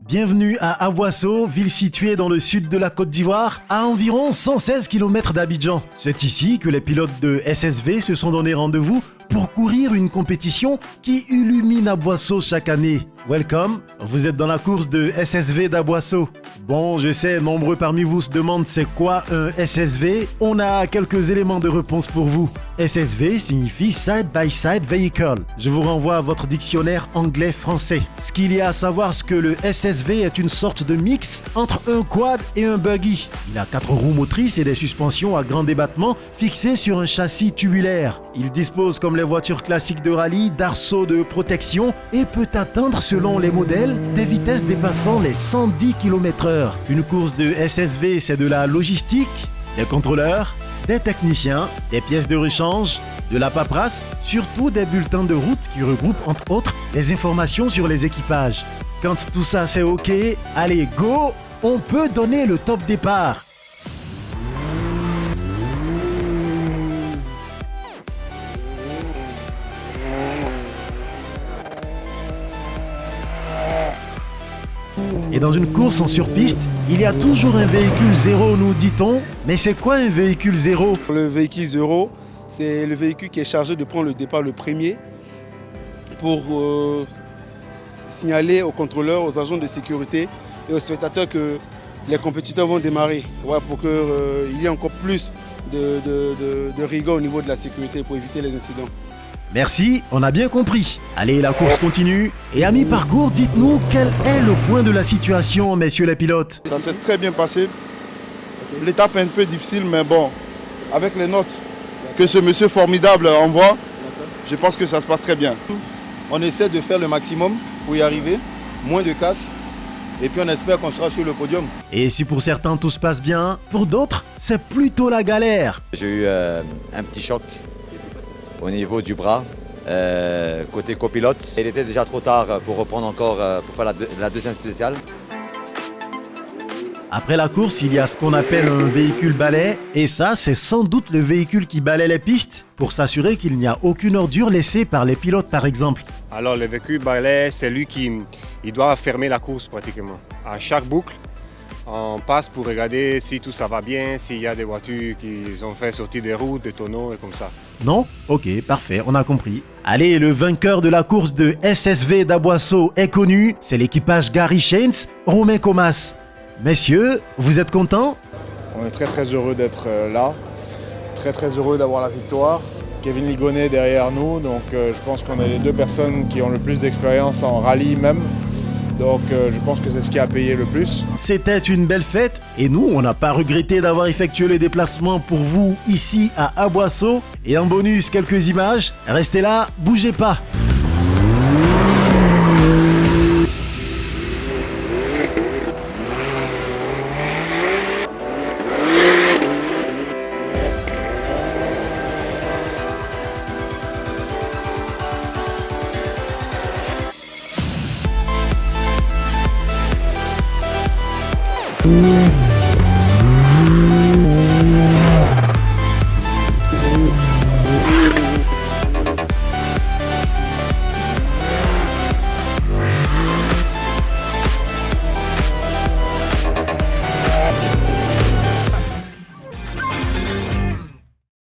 Bienvenue à Aboisseau, ville située dans le sud de la Côte d'Ivoire, à environ 116 km d'Abidjan. C'est ici que les pilotes de SSV se sont donné rendez-vous pour courir une compétition qui illumine Aboisseau chaque année. Welcome, vous êtes dans la course de SSV d'Aboisseau. Bon, je sais, nombreux parmi vous se demandent c'est quoi un SSV. On a quelques éléments de réponse pour vous. SSV signifie Side by Side Vehicle. Je vous renvoie à votre dictionnaire anglais-français. Ce qu'il y a à savoir, c'est que le SSV est une sorte de mix entre un quad et un buggy. Il a 4 roues motrices et des suspensions à grand débattement fixées sur un châssis tubulaire. Il dispose, comme les voitures classiques de rallye, d'arceaux de protection et peut atteindre, selon les modèles, des vitesses dépassant les 110 km/h. Une course de SSV, c'est de la logistique, des contrôleurs, des techniciens, des pièces de rechange, de la paperasse, surtout des bulletins de route qui regroupent entre autres les informations sur les équipages. Quand tout ça c'est ok, allez go, on peut donner le top départ. Et dans une course en surpiste, il y a toujours un véhicule zéro, nous dit-on. Mais c'est quoi un véhicule zéro? Le véhicule zéro, c'est le véhicule qui est chargé de prendre le départ le premier pour signaler aux contrôleurs, aux agents de sécurité et aux spectateurs que les compétiteurs vont démarrer. Ouais, pour qu'il y ait encore plus de rigueur au niveau de la sécurité pour éviter les incidents. Merci, on a bien compris. Allez, la course continue. Et à mi-parcours, dites-nous quel est le point de la situation, messieurs les pilotes. Ça s'est très bien passé. L'étape est un peu difficile, mais bon, avec les notes que ce monsieur formidable envoie, je pense que ça se passe très bien. On essaie de faire le maximum pour y arriver, moins de casse, et puis on espère qu'on sera sur le podium. Et si pour certains tout se passe bien, pour d'autres, c'est plutôt la galère. J'ai eu un petit choc au niveau du bras, côté copilote. Il était déjà trop tard pour reprendre encore, pour faire la deuxième spéciale. Après la course, il y a ce qu'on appelle un véhicule balai. Et ça, c'est sans doute le véhicule qui balaie les pistes pour s'assurer qu'il n'y a aucune ordure laissée par les pilotes, par exemple. Alors le véhicule balai, c'est lui qui il doit fermer la course pratiquement. À chaque boucle, on passe pour regarder si tout ça va bien, s'il y a des voitures qui ont fait sortir des routes, des tonneaux et comme ça. Non? Ok, parfait, on a compris. Allez, le vainqueur de la course de SSV d'Aboisseau est connu, c'est l'équipage Gary Shanes, Romain Comas. Messieurs, vous êtes contents? On est très heureux d'être là, très heureux d'avoir la victoire. Kevin Ligonnet derrière nous, donc je pense qu'on est les deux personnes qui ont le plus d'expérience en rallye même. Donc je pense que c'est ce qui a payé le plus. C'était une belle fête et nous, on n'a pas regretté d'avoir effectué le déplacement pour vous ici à Aboisseau. Et en bonus, quelques images. Restez là, bougez pas.